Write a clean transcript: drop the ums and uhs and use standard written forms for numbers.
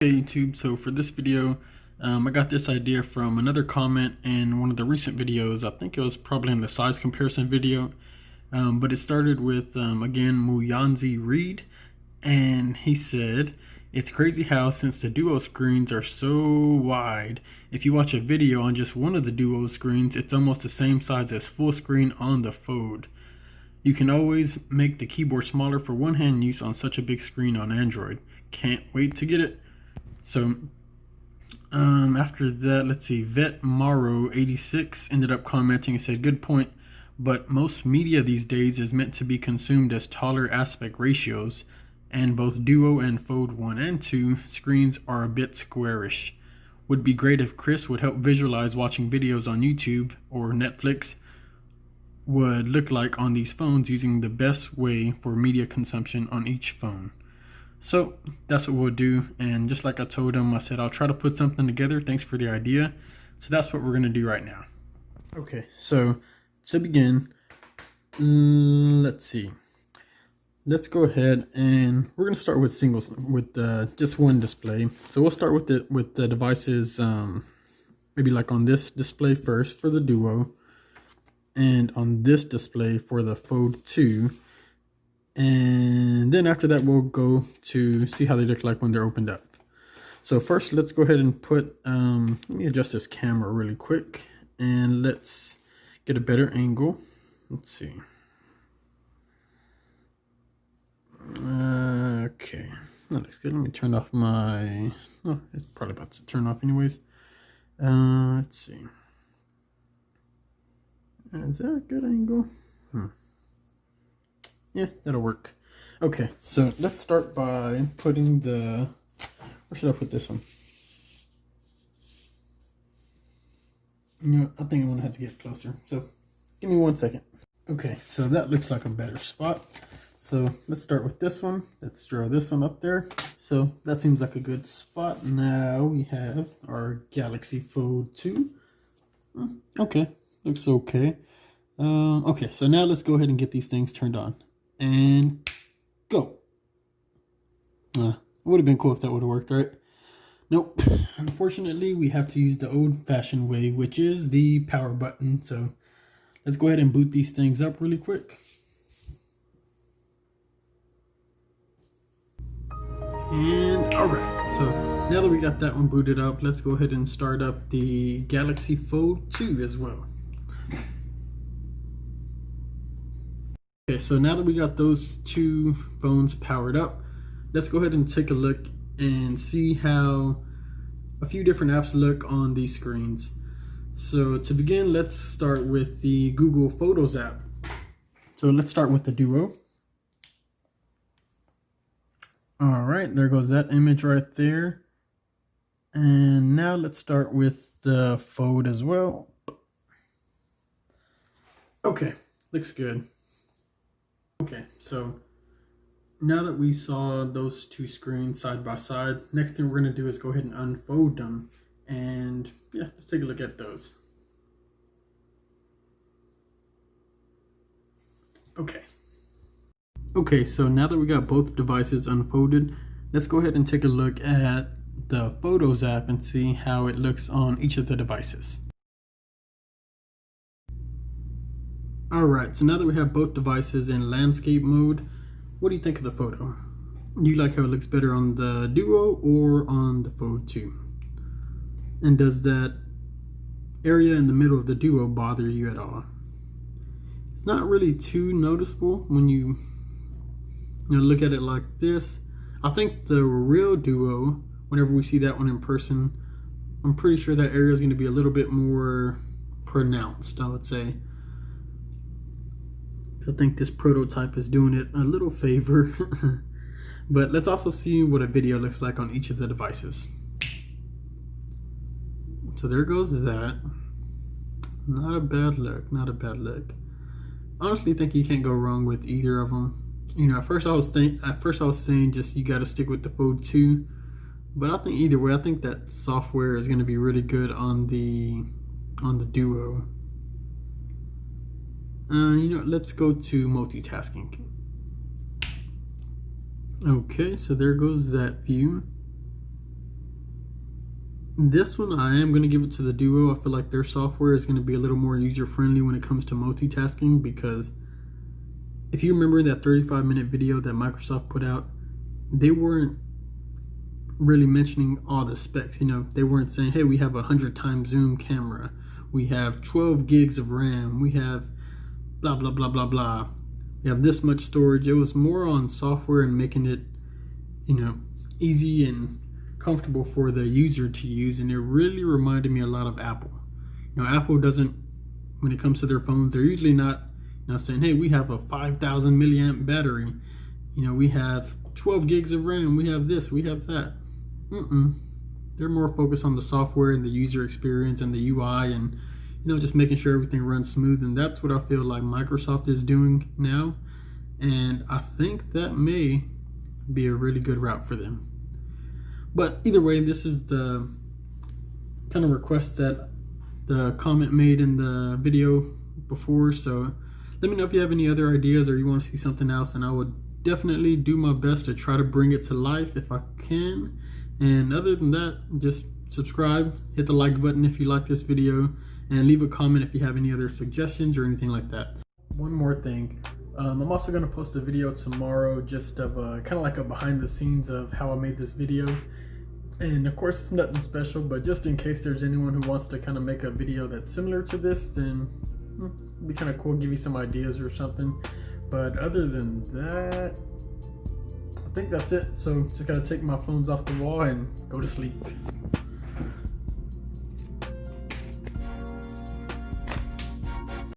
Hey YouTube, so for this video, I got this idea from another comment in one of the recent videos. I think it was probably in the size comparison video, but it started with, again, Muyanzi Reed, and he said, "It's crazy how since the Duo screens are so wide, if you watch a video on just one of the Duo screens, it's almost the same size as full screen on the Fold. You can always make the keyboard smaller for one-hand use on such a big screen on Android. Can't wait to get it." So after that, let's see, Vet Maro 86 ended up commenting and said, "Good point, but most media these days is meant to be consumed as taller aspect ratios, and both Duo and Fold 1 and 2 screens are a bit squarish. Would be great if Chris would help visualize watching videos on YouTube or Netflix would look like on these phones using the best way for media consumption on each phone." So that's what we'll do, and just like I told him, I said I'll try to put something together. Thanks for the idea. So that's what we're going to do right now. Okay, so to begin, let's see. Let's go ahead and we're going to start with just one display. So we'll start with the devices, maybe like on this display first for the Duo, and on this display for the Fold 2. And then after that, we'll go to see how they look like when they're opened up. So first, let's go ahead and put, let me adjust this camera really quick, and let's get a better angle. Let's see. Okay, that looks good. Let me turn off my, oh, it's probably about to turn off anyways. Let's see. Is that a good angle? Yeah, that'll work. Okay, so let's start by putting where should I put this one? I think I'm gonna have to get closer. So give me 1 second. Okay, so that looks like a better spot. So let's start with this one. Let's draw this one up there. So that seems like a good spot. Now we have our Galaxy Fold 2. Okay, looks okay. Okay, so now let's go ahead and get these things turned on. And go. It would have been cool if that would have worked, right? Nope. Unfortunately, we have to use the old-fashioned way, which is the power button. So let's go ahead and boot these things up really quick. And all right. So now that we got that one booted up, let's go ahead and start up the Galaxy Fold 2 as well. Okay, so now that we got those two phones powered up, let's go ahead and take a look and see how a few different apps look on these screens. So to begin, let's start with the Google Photos app. So let's start with the Duo. All right, there goes that image right there. And now let's start with the Fold as well. Okay, looks good. Okay, so now that we saw those two screens side by side, next thing we're going to do is go ahead and unfold them. And yeah, let's take a look at those. Okay. Okay, so now that we got both devices unfolded, let's go ahead and take a look at the Photos app and see how it looks on each of the devices. Alright, so now that we have both devices in landscape mode, what do you think of the photo? Do you like how it looks better on the Duo or on the Fold 2? And does that area in the middle of the Duo bother you at all? It's not really too noticeable when you look at it like this. I think the real Duo, whenever we see that one in person, I'm pretty sure that area is going to be a little bit more pronounced, I would say. I think this prototype is doing it a little favor. But let's also see what a video looks like on each of the devices. So there goes that. Not a bad look, not a bad look. Honestly, think you can't go wrong with either of them. You know, at first I was saying just you got to stick with the Fold 2, but I think either way, I think that software is going to be really good on the Duo. Let's go to multitasking. Okay, so there goes that view. This one I am going to give it to the Duo. I feel like their software is going to be a little more user-friendly when it comes to multitasking, because if you remember that 35-minute video that Microsoft put out, they weren't really mentioning all the specs. You know, they weren't saying, hey, we have a 100x zoom camera, we have 12 gigs of RAM, we have blah blah blah blah blah, we have this much storage. It was more on software and making it, you know, easy and comfortable for the user to use. And it really reminded me a lot of Apple. You know, Apple doesn't, when it comes to their phones, they're usually not, you know, saying, hey, we have a 5,000 milliamp battery, you know, we have 12 gigs of RAM, we have this, we have that. They're more focused on the software and the user experience and the UI, and, you know, just making sure everything runs smooth. And that's what I feel like Microsoft is doing now, and I think that may be a really good route for them. But either way, this is the kind of request that the comment made in the video before. So let me know if you have any other ideas or you want to see something else, and I would definitely do my best to try to bring it to life if I can. And other than that, just subscribe, hit the like button if you like this video, and leave a comment if you have any other suggestions or anything like that. One more thing, I'm also going to post a video tomorrow just of kind of like a behind the scenes of how I made this video. And of course it's nothing special, but just in case there's anyone who wants to kind of make a video that's similar to this, then it'd be kind of cool, give you some ideas or something. But other than that, I think that's it. So just gotta take my phones off the wall and go to sleep.